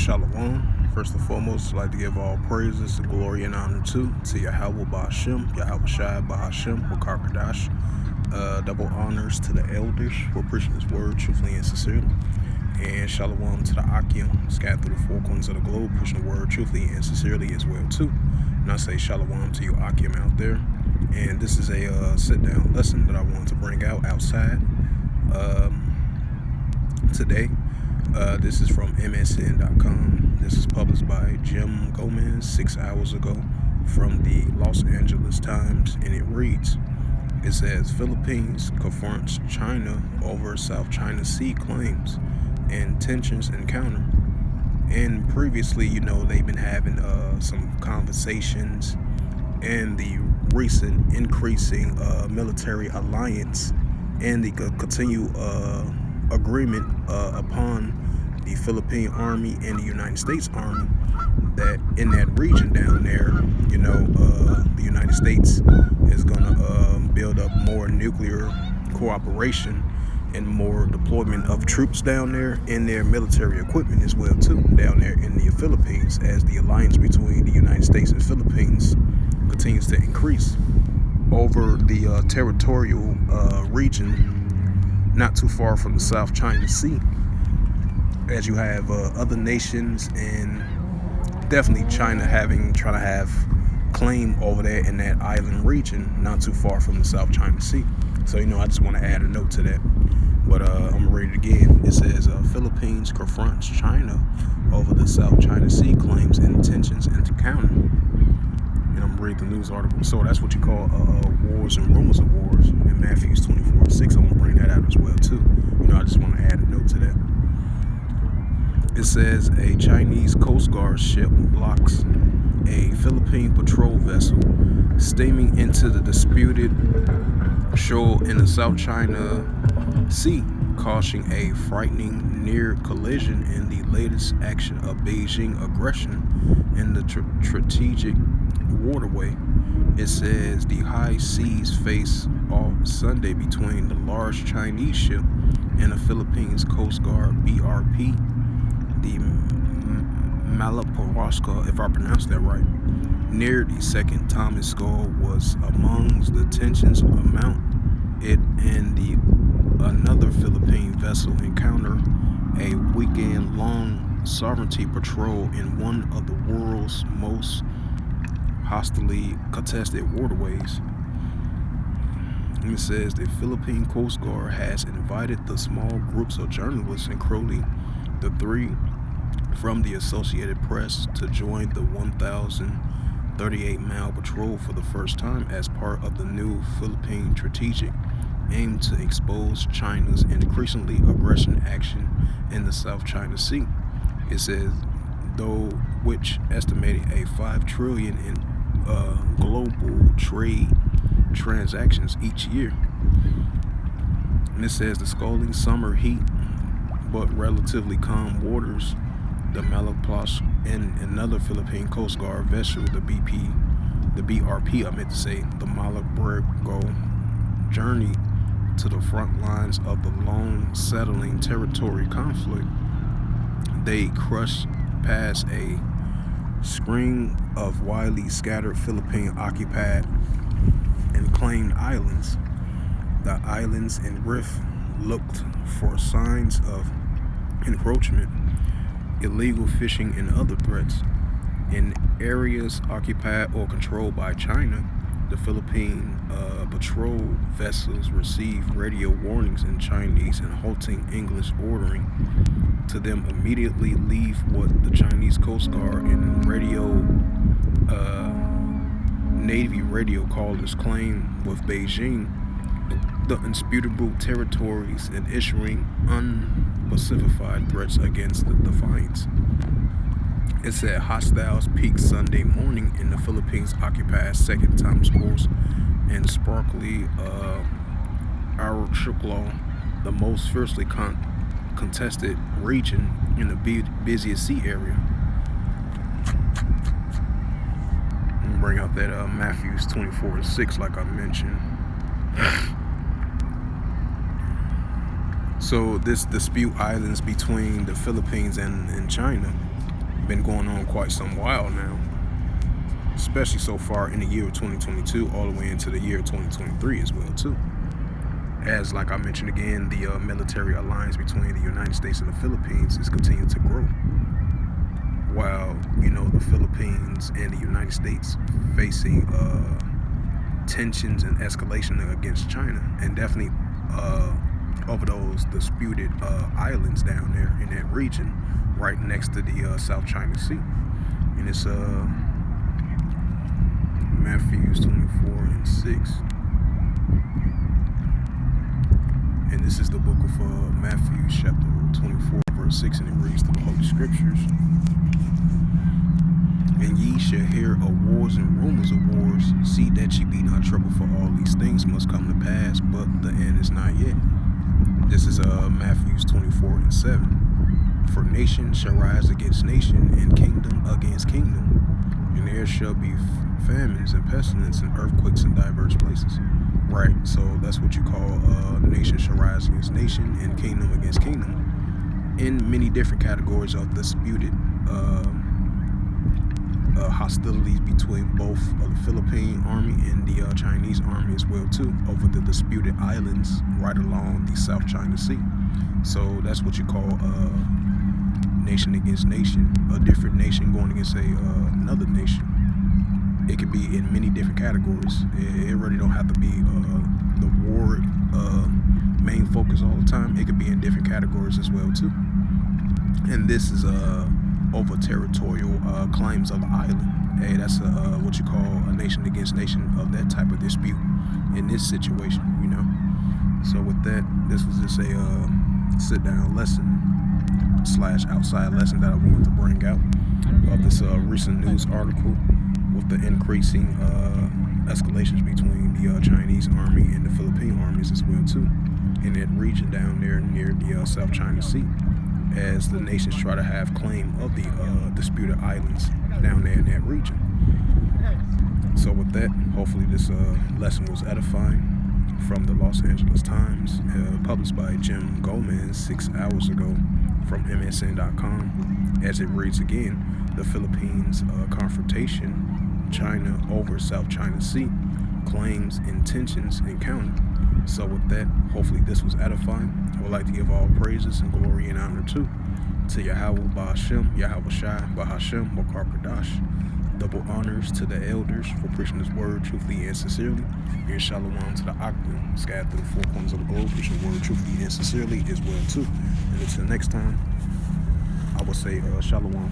Shalom. First and foremost, I'd like to give all praises, glory, and honor to Yahweh Ba'Hashem, Yahweh Shai Ba'Hashem, Wakarkadash. Double honors to the elders for preaching His word truthfully and sincerely. And Shalom to the Akim, scattered through the four corners of the globe, preaching the word truthfully and sincerely as well too. And I say Shalom to you Akim out there. And this is a sit-down lesson that I wanted to bring out outside today. This is from MSN.com. This is published by Jim Gomez 6 hours ago from the Los Angeles Times, and it reads, it says, Philippines confronts China over South China Sea claims and tensions encounter. And previously, they've been having some conversations and the recent increasing military alliance and the continued agreement upon the Philippine Army and the United States Army that in that region down there, the United States is going to build up more nuclear cooperation and more deployment of troops down there and their military equipment as well too down there in the Philippines, as the alliance between the United States and Philippines continues to increase over the territorial region not too far from the South China Sea, as you have other nations and definitely China trying to have claim over there in that island region not too far from the South China Sea. So I just want to add a note to that. But I'm ready to begin. It says Philippines confronts China over the South China Sea claims and tensions encounter. And I'm reading the news article. So that's what you call wars and rumors of wars. In Matthew 24:6, I'm gonna bring that out as well too. I just want to add a note to that. It says a Chinese Coast Guard ship blocks a Philippine patrol vessel steaming into the disputed shoal in the South China Sea, causing a frightening near collision in the latest action of Beijing aggression in the strategic waterway. It says the high seas face off Sunday between the large Chinese ship and the Philippines Coast Guard BRP, the Malaparasca, if I pronounced that right, near the second Thomas Skull was amongst the tensions amount it and another Philippine vessel encounter a weekend-long sovereignty patrol in one of the world's most hostily contested waterways. And it says the Philippine Coast Guard has invited the small groups of journalists, including the three from the Associated Press, to join the 1,038-mile patrol for the first time as part of the new Philippine strategic aim to expose China's increasingly aggression action in the South China Sea. It says, though, which estimated a $5 trillion in global trade transactions each year. And it says the scalding summer heat but relatively calm waters, the Malapas and another Philippine Coast Guard vessel, the BRP, the Malabargo, journey to the front lines of the long settling territory conflict. They crushed past a string of widely scattered Philippine occupied and claimed islands. The islands in Rift looked for signs of encroachment, illegal fishing, and other threats. In areas occupied or controlled by China, the Philippine patrol vessels received radio warnings in Chinese and halting English, ordering to them immediately leave what the Chinese Coast Guard and Navy radio callers claim with Beijing the indisputable territories and issuing unspecified threats against the defiance. It said hostiles peaked Sunday morning in the Philippines occupied second Thomas Course and sparkly Archipelago, the most fiercely contested region in the busiest sea area. I'm bring out that Matthew 24:6, like I mentioned. So this dispute islands between the Philippines and China been going on quite some while now, especially so far in the year of 2022 all the way into the year 2023 as well too. As like I mentioned again, the military alliance between the United States and the Philippines is continuing to grow, while the Philippines and the United States facing tensions and escalation against China, and definitely over those disputed islands down there in that region right next to the South China Sea. And it's Matthew 24:6. And this is the book of Matthew chapter 24:6, and it reads through the Holy Scriptures. And ye shall hear of wars and rumors of wars. See that ye be not troubled, for all these things must come to pass, but the end is not yet. This is Matthew 24:7. For nation shall rise against nation, and kingdom against kingdom. And there shall be famines and pestilence and earthquakes in diverse places. Right, so that's what you call nation shall rise against nation and kingdom against kingdom, in many different categories of disputed hostilities between both the Philippine army and the Chinese army as well too, over the disputed islands right along the South China Sea. So that's what you call nation against nation, a different nation going against another nation. It could be in many different categories. It really don't have to be the war main focus all the time. It could be in different categories as well too. And this is over territorial claims of an island. Hey, that's what you call a nation against nation of that type of dispute in this situation, So with that, this was just a sit-down lesson / outside lesson that I wanted to bring out of this recent news article with the increasing escalations between the Chinese army and the Philippine armies as well too, in that region down there near the South China Sea, as the nations try to have claim of the disputed islands down there in that region. So with that, hopefully this lesson was edifying from the Los Angeles Times, published by Jim Gomez 6 hours ago from MSN.com, as it reads again: the Philippines confrontation, China over South China Sea, claims, intentions, encounter. So with that, hopefully this was edifying. I would like to give all praises and glory and honor to Yahweh Ba'Hashem, Yahweh Shai, Ba'Hashem, Bakar Pradash. Double honors to the elders for preaching this word truthfully and sincerely. And shalom to the Octan, scattered through the four corners of the globe, preaching the word truthfully and sincerely as well too. And until next time, I will say shalom.